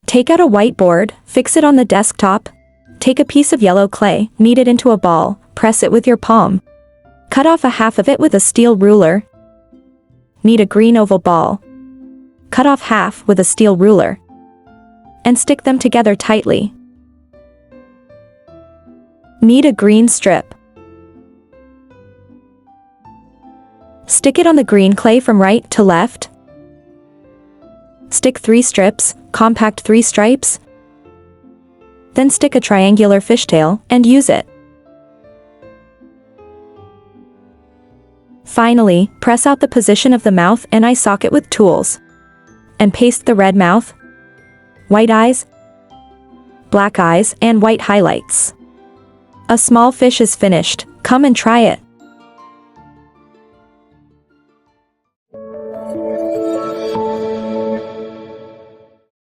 Take out a whiteboard, fix it on the desktop. Take a piece of yellow clay, knead it into a ball, press it with your palm. Cut off a half of it with a steel ruler. Knead a green oval ball. Cut off half with a steel ruler. And stick them together tightly. Knead a green strip. Stick it on the green clay from right to left. Stick 3 strips, compact 3 stripes. Then stick a triangular fishtail, and use it. Finally, press out the position of the mouth and eye socket with tools. And paste the red mouth, white eyes, black eyes, and white highlights. A small fish is finished. Come and try it.